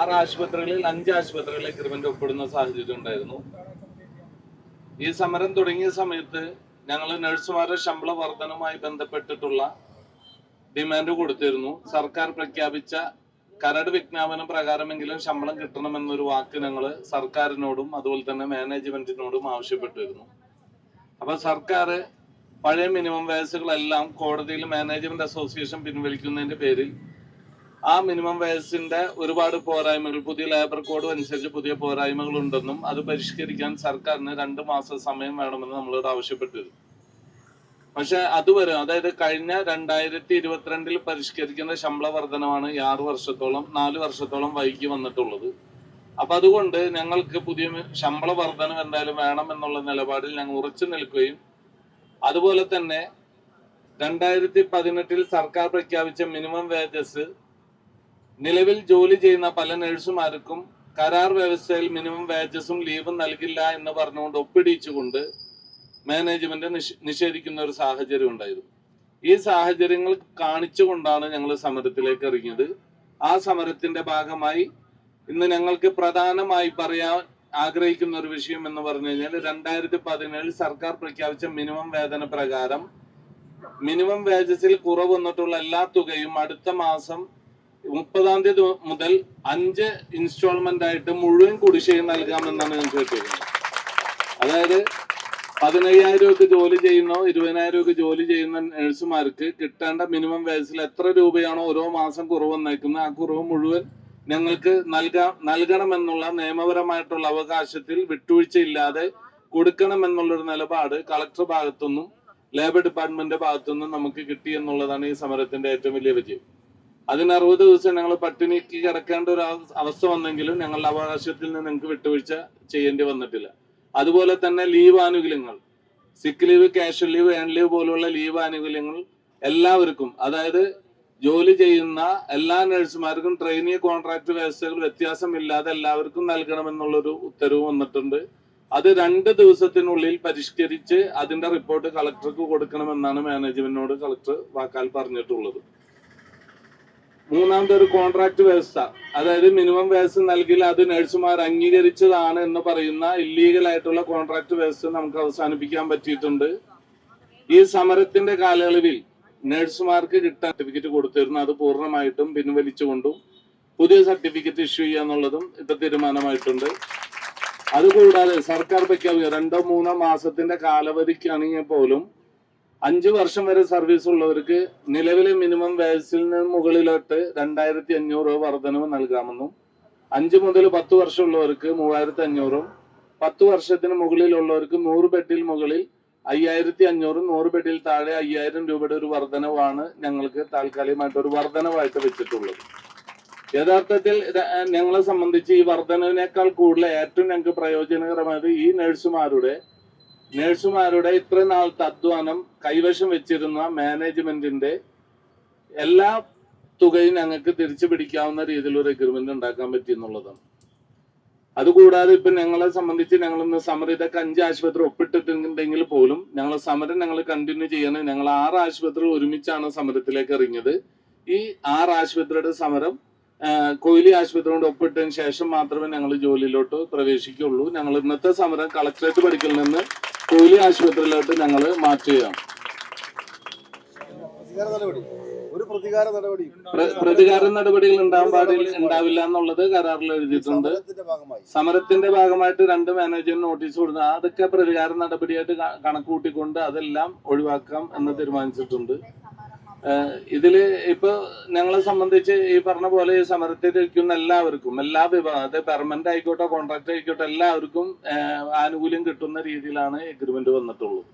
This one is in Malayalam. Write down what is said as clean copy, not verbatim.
6 ആശുപത്രികളിൽ 5 ആശുപത്രികളിൽ എഗ്രിമെന്റ് ഒപ്പിടുന്ന സാഹചര്യം ഉണ്ടായിരുന്നു. ഈ സമരം തുടങ്ങിയ സമയത്ത് ഞങ്ങൾ നഴ്സുമാരുടെ ശമ്പള വർധനവുമായി ബന്ധപ്പെട്ടിട്ടുള്ള ഡിമാൻഡ് കൊടുത്തിരുന്നു. സർക്കാർ പ്രഖ്യാപിച്ച കരട് വിജ്ഞാപനം പ്രകാരമെങ്കിലും ശമ്പളം കിട്ടണമെന്നൊരു വാക്ക് ഞങ്ങൾ സർക്കാരിനോടും അതുപോലെ തന്നെ മാനേജ്മെന്റിനോടും ആവശ്യപ്പെട്ടിരുന്നു. അപ്പൊ സർക്കാർ പഴയ മിനിമം വേജുകളെല്ലാം കോടതിയിൽ മാനേജ്മെന്റ് അസോസിയേഷൻ പിൻവലിക്കുന്നതിന്റെ പേരിൽ ആ മിനിമം വേജിന്റെ ഒരുപാട് പോരായ്മകൾ, പുതിയ ലേബർ കോഡ് അനുസരിച്ച് പുതിയ പോരായ്മകൾ ഉണ്ടെന്നും അത് പരിഷ്കരിക്കാൻ സർക്കാരിന് 2 മാസം സമയം വേണമെന്ന് നമ്മളോട് ആവശ്യപ്പെട്ടിരുന്നു. പക്ഷെ അതുവരെ, അതായത് കഴിഞ്ഞ 2022 പരിഷ്കരിക്കുന്ന ശമ്പള വർധനമാണ് 4 വർഷത്തോളം വൈകി വന്നിട്ടുള്ളത്. അപ്പൊ അതുകൊണ്ട് ഞങ്ങൾക്ക് പുതിയ ശമ്പള വർധനം എന്തായാലും വേണം എന്നുള്ള നിലപാടിൽ ഞങ്ങൾ ഉറച്ചു നിൽക്കുകയും അതുപോലെ തന്നെ 2018 സർക്കാർ പ്രഖ്യാപിച്ച മിനിമം വേജസ് നിലവിൽ ജോലി ചെയ്യുന്ന പല നഴ്സുമാർക്കും കരാർ വ്യവസ്ഥയിൽ മിനിമം വേജസും ലീവും നൽകില്ല എന്ന് പറഞ്ഞുകൊണ്ട് ഒപ്പിടിച്ചുകൊണ്ട് മാനേജ്മെന്റ് നിഷേധിക്കുന്ന ഒരു സാഹചര്യം ഉണ്ടായിരുന്നു. ഈ സാഹചര്യങ്ങൾ കാണിച്ചുകൊണ്ടാണ് ഞങ്ങൾ സമരത്തിലേക്ക് ഇറങ്ങിയത്. ആ സമരത്തിന്റെ ഭാഗമായി ഇന്ന് ഞങ്ങൾക്ക് പ്രധാനമായി പറയാൻ ആഗ്രഹിക്കുന്ന ഒരു വിഷയം എന്ന് പറഞ്ഞു കഴിഞ്ഞാൽ 2017 സർക്കാർ പ്രഖ്യാപിച്ച മിനിമം വേതന പ്രകാരം മിനിമം വേജസിൽ കുറവ് വന്നിട്ടുള്ള എല്ലാ തുകയും അടുത്ത മാസം 30-ാം തീയതി മുതൽ 5 ഇൻസ്റ്റാൾമെന്റ് ആയിട്ട് മുഴുവൻ കുടിശ്ശിക നൽകാമെന്നാണ് ഞാൻ കേട്ടിരിക്കുന്നത്. അതായത് 15,000 രൂപയ്ക്ക് ജോലി ചെയ്യുന്നോ 20,000 രൂപയ്ക്ക് ജോലി ചെയ്യുന്ന നഴ്സുമാർക്ക് കിട്ടേണ്ട മിനിമം വേജസിൽ എത്ര രൂപയാണോ ഓരോ മാസം കുറവ് വന്നേക്കുന്നത് ആ കുറവ് മുഴുവൻ ഞങ്ങൾക്ക് നൽകണമെന്നുള്ള നിയമപരമായിട്ടുള്ള അവകാശത്തിൽ വിട്ടുവീഴ്ചയില്ലാതെ കൊടുക്കണമെന്നുള്ളൊരു നിലപാട് കളക്ടർ ഭാഗത്തുനിന്നും ലേബർ ഡിപ്പാർട്ട്മെന്റിന്റെ ഭാഗത്തുനിന്നും നമുക്ക് കിട്ടി എന്നുള്ളതാണ് ഈ സമരത്തിന്റെ ഏറ്റവും വലിയ വിജയം. അതിന് 60 ദിവസം ഞങ്ങൾ പട്ടിണിക്ക് കിടക്കേണ്ട ഒരു അവസ്ഥ വന്നെങ്കിലും ഞങ്ങളുടെ അവകാശത്തിൽ നിന്ന് ഞങ്ങൾക്ക് വിട്ടുവീഴ്ച ചെയ്യേണ്ടി വന്നിട്ടില്ല. അതുപോലെ തന്നെ ലീവ് ആനുകൂല്യങ്ങൾ, സിക്ക് leave, casual leave, earn leave പോലുള്ള ലീവ് ആനുകൂല്യങ്ങൾ എല്ലാവർക്കും, അതായത് ജോലി ചെയ്യുന്ന എല്ലാ നഴ്സുമാർക്കും ട്രെയിനി കോൺട്രാക്ട് വ്യവസ്ഥകൾ വ്യത്യാസമില്ലാതെ എല്ലാവർക്കും നൽകണമെന്നുള്ളൊരു ഉത്തരവ് വന്നിട്ടുണ്ട്. അത് 2 ദിവസത്തിനുള്ളിൽ പരിഷ്കരിച്ച് അതിന്റെ റിപ്പോർട്ട് കളക്ടർക്ക് കൊടുക്കണമെന്നാണ് മാനേജ്മെന്റിനോട് കളക്ടർ വാക്കാൽ പറഞ്ഞിട്ടുള്ളത്. മൂന്നാമത്തെ ഒരു കോൺട്രാക്ട് വ്യവസ്ഥ, അതായത് മിനിമം വേജസ് നൽകില്ല അത് നഴ്സുമാർ അംഗീകരിച്ചതാണ് എന്ന് പറയുന്ന ഇല്ലീഗൽ ആയിട്ടുള്ള കോൺട്രാക്ട് വ്യവസ്ഥ നമുക്ക് അവസാനിപ്പിക്കാൻ പറ്റിയിട്ടുണ്ട്. ഈ സമരത്തിന്റെ കാലയളവിൽ നഴ്സുമാർക്ക് കിട്ടാൻ സർട്ടിഫിക്കറ്റ് കൊടുത്തിരുന്നു, അത് പൂർണ്ണമായിട്ടും പിൻവലിച്ചുകൊണ്ടും പുതിയ സർട്ടിഫിക്കറ്റ് ഇഷ്യൂ ചെയ്യുക എന്നുള്ളതും ഇപ്പൊ തീരുമാനമായിട്ടുണ്ട്. അതുകൂടാതെ സർക്കാർ പ്രഖ്യാപിക്കുക 2-3 മാസത്തിന്റെ കാലാവധിക്കാണെങ്കിൽ പോലും 5 വർഷം വരെ സർവീസ് ഉള്ളവർക്ക് നിലവിലെ മിനിമം വേജസിൽ നിന്ന് മുകളിലോട്ട് 2,500 രൂപ വർധനവ് നൽകാമെന്നും 5 മുതൽ 10 വർഷം ഉള്ളവർക്ക് 3,500, 10 വർഷത്തിന് മുകളിലുള്ളവർക്ക് 100 ബെഡിൽ മുകളിൽ 5,500, 100 ബെഡിൽ താഴെ 5,000 രൂപയുടെ ഒരു വർധനവാണ് ഞങ്ങൾക്ക് താൽക്കാലികമായിട്ട് ഒരു വർധനവായിട്ട് വെച്ചിട്ടുള്ളത്. യഥാർത്ഥത്തിൽ ഞങ്ങളെ സംബന്ധിച്ച് ഈ വർധനവിനേക്കാൾ കൂടുതൽ ഏറ്റവും ഞങ്ങൾക്ക് പ്രയോജനകരമായത് ഈ നഴ്സുമാരുടെ ഇത്ര നാളത്തെ അധ്വാനം കൈവശം വെച്ചിരുന്ന മാനേജ്മെന്റിന്റെ എല്ലാ തുകയും ഞങ്ങൾക്ക് തിരിച്ചു പിടിക്കാവുന്ന രീതിയിലൊരു എഗ്രിമെന്റ് ഉണ്ടാക്കാൻ പറ്റി എന്നുള്ളതാണ്. അതുകൂടാതെ ഇപ്പൊ ഞങ്ങളെ സംബന്ധിച്ച് ഞങ്ങൾ ഇന്ന് സമരം ഇതൊക്കെ 5 ആശുപത്രി ഒപ്പിട്ടിട്ടുണ്ടെങ്കിൽ പോലും സമരം കണ്ടിന്യൂ ചെയ്യണം. ഞങ്ങൾ 6 ആശുപത്രികൾ ഒരുമിച്ചാണ് സമരത്തിലേക്ക് ഇറങ്ങിയത്. ഈ 6 ആശുപത്രിയുടെ സമരം കൊയിലി ആശുപത്രി കൊണ്ട് ഒപ്പിട്ടതിന് ശേഷം മാത്രമേ ഞങ്ങൾ ജോലിയിലോട്ട് പ്രവേശിക്കുള്ളൂ. ഞങ്ങൾ ഇന്നത്തെ സമരം കളക്ടറേറ്റ് പടിക്കൽ നിന്ന് കൊയിലി ആശുപത്രിയിലോട്ട് ഞങ്ങൾ മാറ്റുകയാണ്. പ്രതികാര നടപടികൾ ഉണ്ടാവില്ല എന്നുള്ളത് കരാറിൽ എഴുതിയിട്ടുണ്ട്. സമരത്തിന്റെ ഭാഗമായിട്ട് 2 മാനേജറിന് നോട്ടീസ് കൊടുത്തു. അതൊക്കെ പ്രതികാര നടപടിയായിട്ട് കണക്ക് കൂട്ടിക്കൊണ്ട് അതെല്ലാം ഒഴിവാക്കാം എന്ന് തീരുമാനിച്ചിട്ടുണ്ട്. ഇതില് ഇപ്പൊ ഞങ്ങളെ സംബന്ധിച്ച് ഈ പറഞ്ഞ പോലെ ഈ സമരത്തിൽ ഇരിക്കുന്ന എല്ലാവർക്കും, എല്ലാ വിഭാഗം, അത് പെർമനന്റ് ആയിക്കോട്ടെ കോൺട്രാക്ട് ആയിക്കോട്ടെ, എല്ലാവർക്കും ആനുകൂല്യം കിട്ടുന്ന രീതിയിലാണ് എഗ്രിമെന്റ് വന്നിട്ടുള്ളത്.